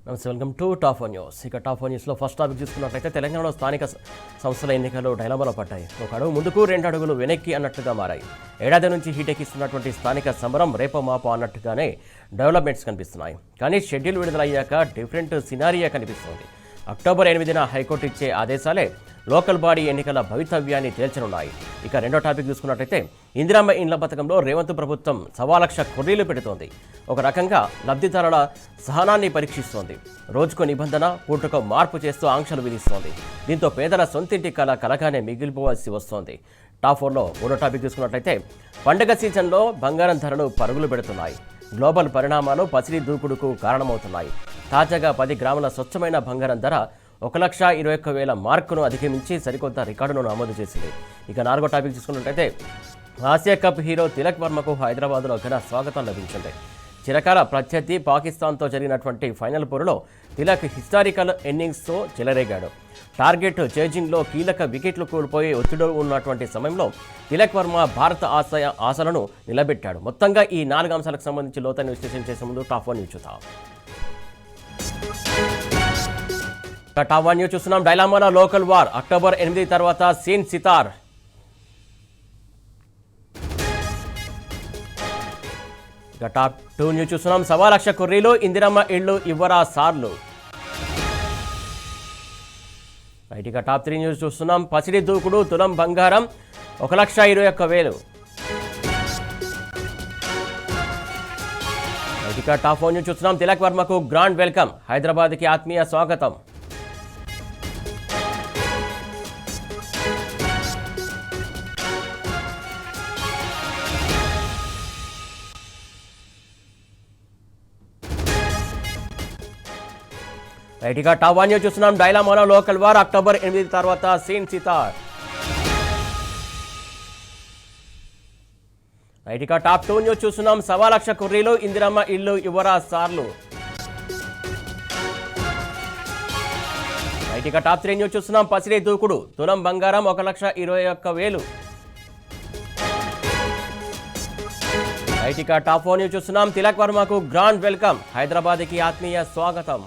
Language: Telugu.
నమస్తే, welcome to top one news. ఇక టాప్ వన్ న్యూస్లో ఫస్ట్ టాపిక్ చూసుకున్నట్లయితే తెలంగాణలో స్థానిక సంస్థల ఎన్నికలు డైలమాలో పడ్డాయి. ఒక అడుగు ముందుకు 2 అడుగులు వెనక్కి అన్నట్టుగా మారాయి. ఏడాది నుంచి హీటెక్కిస్తున్నటువంటి స్థానిక సమరం రేపో మాపో అన్నట్టుగానే డెవలప్మెంట్స్ కనిపిస్తున్నాయి. కానీ షెడ్యూల్ విడుదలయ్యాక డిఫరెంట్ సినారియా కనిపిస్తోంది. అక్టోబర్ 8న హైకోర్టు ఇచ్చే ఆదేశాలే లోకల్ బాడీ ఎన్నికల భవితవ్యాన్ని తేల్చనున్నాయి. ఇక రెండో టాపిక్ చూసుకున్నట్టయితే ఇందిరమ్మ ఇండ్ల పథకంలో రేవంత్ ప్రభుత్వం 1,00,000 కొర్రీలు పెడుతోంది. ఒక రకంగా లబ్ధిదారుల సహనాన్ని పరీక్షిస్తోంది. రోజుకో నిబంధన, పూటకో మార్పు చేస్తూ ఆంక్షలు విధిస్తోంది. దీంతో పేదల సొంతింటి కళ కలగానే మిగిలిపోవాల్సి వస్తోంది. టాప్ 4లో మూడో టాపిక్ చూసుకున్నట్లయితే పండగ సీజన్లో బంగారం ధరలు పరుగులు పెడుతున్నాయి. గ్లోబల్ పరిణామాలు పసిడి దూకుడుకు కారణమవుతున్నాయి. తాజాగా 10 గ్రాముల స్వచ్ఛమైన బంగారం ధర 1,21,000 మార్కును అధిగమించి సరికొత్త రికార్డును నమోదు చేసింది. ఇక నాలుగో టాపిక్ చూసుకున్నట్లయితే ఆసియా కప్ హీరో తిలక్ వర్మకు హైదరాబాద్లో ఘన స్వాగతం లభించింది. చిరకాల ప్రత్యర్థి పాకిస్తాన్తో జరిగినటువంటి ఫైనల్ పోరులో తిలక్ హిస్టారికల్ ఇన్నింగ్స్తో చెలరేగాడు. టార్గెట్ చేజింగ్లో కీలక వికెట్లు కోల్పోయి ఒత్తిడి ఉన్నటువంటి సమయంలో తిలక్ వర్మ భారత ఆశలను నిలబెట్టాడు. మొత్తంగా ఈ 4 అంశాలకు సంబంధించి లోతైన విశ్లేషణ చేసే ముందు టాప్ 1 న్యూస్ చూద్దాం. టాప్ 1 న్యూస్ చూస్తున్నాం. డైలామాలో లోకల్ వార్, అక్టోబర్ 8 తర్వాత సీన్ సితార్. ఇక టాప్ 2 న్యూస్ చూస్తున్నాం. 1,00,000 కొర్రీలు, ఇందిరమ్మ ఇళ్ళు ఇవ్వరా సార్లు. రైట్, ఇక టాప్ 3 న్యూస్ చూస్తున్నాం. పసిడి దూకుడు, తులం బంగారం 1,21,000. రైట్, ఇక టాప్ 4 న్యూస్ చూస్తున్నాం. తిలక్ వర్మకు గ్రాండ్ వెల్కమ్, హైదరాబాద్కి ఆత్మీయ స్వాగతం. రైట్, ఇక టాప్ 1 న్యూస్ చూస్తున్నాం. డైలామాలో లోకల్ వార్, అక్టోబర్ 8 తర్వాత సీన్ సితార్. రైట్, ఇక టాప్ 2 న్యూస్ చూస్తున్నాం. 1,00,000 కొర్రీలు, ఇందిరమ్మ ఇళ్ళు ఇవ్వరా సార్లు. రైట్, ఇక టాప్ 3 న్యూస్ చూస్తున్నాం. పసిడి దూకుడు, తులం బంగారం 1,21,000. రైట్, ఇక టాప్ 4 న్యూస్ చూస్తున్నాం. తిలక్ వర్మకు గ్రాండ్ వెల్కమ్, హైదరాబాద్కి ఆత్మీయ స్వాగతం.